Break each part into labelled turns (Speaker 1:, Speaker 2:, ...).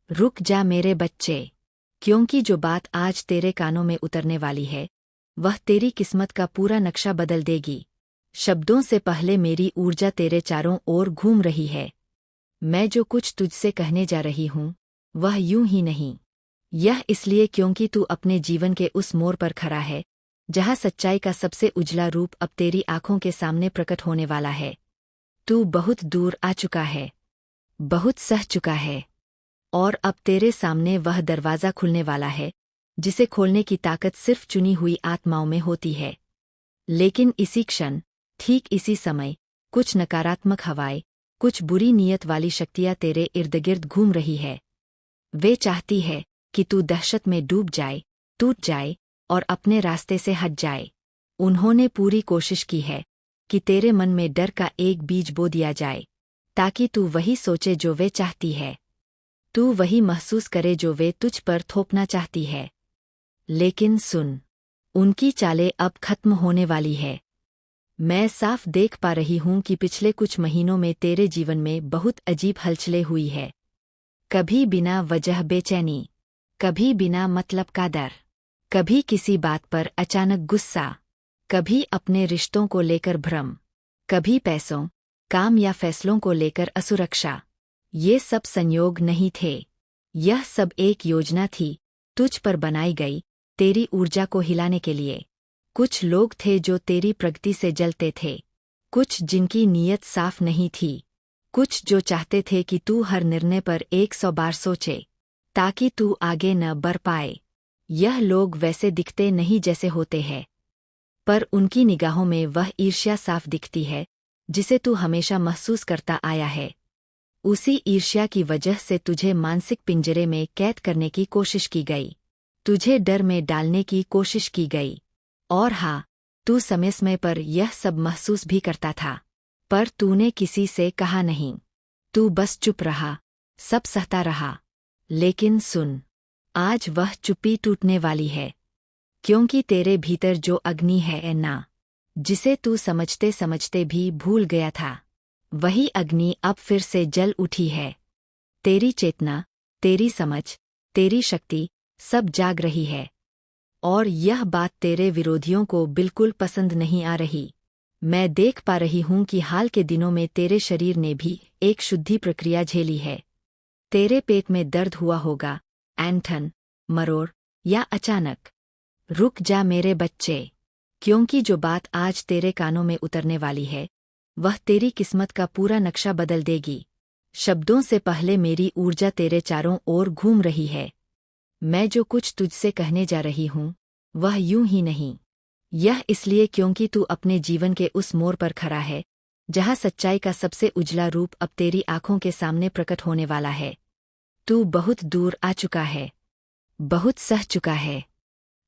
Speaker 1: रुक जा मेरे बच्चे, क्योंकि जो बात आज तेरे कानों में उतरने वाली है वह तेरी किस्मत का पूरा नक्शा बदल देगी। शब्दों से पहले मेरी ऊर्जा तेरे चारों ओर घूम रही है। मैं जो कुछ तुझसे कहने जा रही हूँ वह यूं ही नहीं। यह इसलिए क्योंकि तू अपने जीवन के उस मोड़ पर खड़ा है जहाँ सच्चाई का सबसे उजला रूप अब तेरी आंखों के सामने प्रकट होने वाला है। तू बहुत दूर आ चुका है, बहुत सह चुका है, और अब तेरे सामने वह दरवाज़ा खुलने वाला है जिसे खोलने की ताकत सिर्फ चुनी हुई आत्माओं में होती है। लेकिन इसी क्षण, ठीक इसी समय, कुछ नकारात्मक हवाएं, कुछ बुरी नीयत वाली शक्तियां तेरे इर्दगिर्द घूम रही है। वे चाहती है कि तू दहशत में डूब जाए, टूट जाए और अपने रास्ते से हट जाए। उन्होंने पूरी कोशिश की है कि तेरे मन में डर का एक बीज बो दिया जाए, ताकि तू वही सोचे जो वे चाहती है, तू वही महसूस करे जो वे तुझ पर थोपना चाहती है। लेकिन सुन, उनकी चालें अब खत्म होने वाली है। मैं साफ देख पा रही हूं कि पिछले कुछ महीनों में तेरे जीवन में बहुत अजीब हलचलें हुई है। कभी बिना वजह बेचैनी, कभी बिना मतलब का डर, कभी किसी बात पर अचानक गुस्सा, कभी अपने रिश्तों को लेकर भ्रम, कभी पैसों, काम या फैसलों को लेकर असुरक्षा। ये सब संयोग नहीं थे, यह सब एक योजना थी, तुझ पर बनाई गई, तेरी ऊर्जा को हिलाने के लिए। कुछ लोग थे जो तेरी प्रगति से जलते थे, कुछ जिनकी नीयत साफ नहीं थी, कुछ जो चाहते थे कि तू हर निर्णय पर 100 बार सोचे, ताकि तू आगे न बढ़ पाए। यह लोग वैसे दिखते नहीं जैसे होते हैं, पर उनकी निगाहों में वह ईर्ष्या साफ दिखती है जिसे तू हमेशा महसूस करता आया है। उसी ईर्ष्या की वजह से तुझे मानसिक पिंजरे में कैद करने की कोशिश की गई, तुझे डर में डालने की कोशिश की गई। और हाँ, तू समय समय पर यह सब महसूस भी करता था, पर तूने किसी से कहा नहीं। तू बस चुप रहा, सब सहता रहा। लेकिन सुन, आज वह चुप्पी टूटने वाली है, क्योंकि तेरे भीतर जो अग्नि है ना, जिसे तू समझते समझते भी भूल गया था, वही अग्नि अब फिर से जल उठी है। तेरी चेतना, तेरी समझ, तेरी शक्ति, सब जाग रही है। और यह बात तेरे विरोधियों को बिल्कुल पसंद नहीं आ रही। मैं देख पा रही हूं कि हाल के दिनों में तेरे शरीर ने भी एक शुद्धि प्रक्रिया झेली है। तेरे पेट में दर्द हुआ होगा, ऐंठन, मरोड़ या अचानक। रुक जा मेरे बच्चे, क्योंकि जो बात आज तेरे कानों में उतरने वाली है वह तेरी किस्मत का पूरा नक्शा बदल देगी। शब्दों से पहले मेरी ऊर्जा तेरे चारों ओर घूम रही है। मैं जो कुछ तुझसे कहने जा रही हूँ वह यूं ही नहीं। यह इसलिए क्योंकि तू अपने जीवन के उस मोड़ पर खड़ा है जहाँ सच्चाई का सबसे उजला रूप अब तेरी आंखों के सामने प्रकट होने वाला है। तू बहुत दूर आ चुका है, बहुत सह चुका है,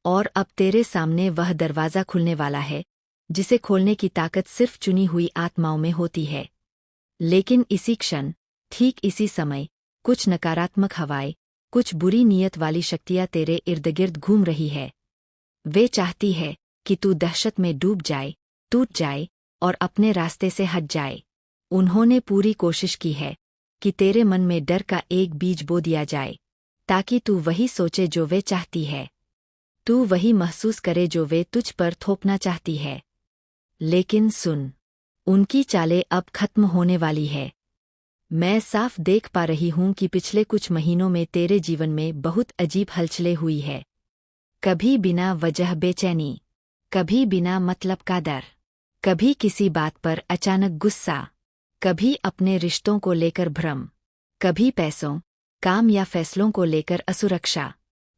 Speaker 1: और अब तेरे सामने वह दरवाज़ा खुलने वाला है जिसे खोलने की ताकत सिर्फ चुनी हुई आत्माओं में होती है। लेकिन इसी क्षण, ठीक इसी समय, कुछ नकारात्मक हवाएं, कुछ बुरी नीयत वाली शक्तियां तेरे इर्दगिर्द घूम रही है। वे चाहती है कि तू दहशत में डूब जाए, टूट जाए और अपने रास्ते से हट जाए। उन्होंने पूरी कोशिश की है कि तेरे मन में डर का एक बीज बो दिया जाए, ताकि तू वही सोचे जो वे चाहती है, तू वही महसूस करे जो वे तुझ पर थोपना चाहती है। लेकिन सुन, उनकी चालें अब खत्म होने वाली है। मैं साफ देख पा रही हूं कि पिछले कुछ महीनों में तेरे जीवन में बहुत अजीब हलचलें हुई है। कभी बिना वजह बेचैनी, कभी बिना मतलब का डर, कभी किसी बात पर अचानक गुस्सा, कभी अपने रिश्तों को लेकर भ्रम, कभी पैसों, काम या फैसलों को लेकर असुरक्षा।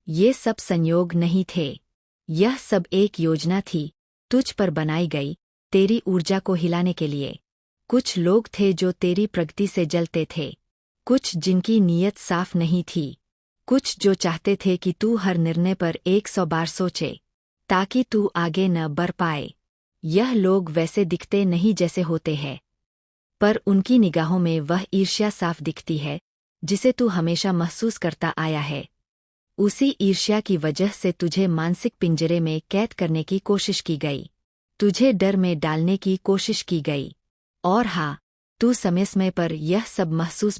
Speaker 1: ये सब संयोग नहीं थे, यह सब एक योजना थी, तुझ पर बनाई गई, तेरी ऊर्जा को हिलाने के लिए। कुछ लोग थे जो तेरी प्रगति से जलते थे, कुछ जिनकी नीयत साफ नहीं थी, कुछ जो चाहते थे कि तू हर निर्णय पर 100 बार सोचे, ताकि तू आगे न बढ़ पाए। यह लोग वैसे दिखते नहीं जैसे होते हैं, पर उनकी निगाहों में वह ईर्ष्या साफ दिखती है जिसे तू हमेशा महसूस करता आया है। उसी ईर्ष्या की वजह से तुझे मानसिक पिंजरे में कैद करने की कोशिश की गई, तुझे डर में डालने की कोशिश की गई। और हाँ, तू समय समय पर यह सब महसूस भी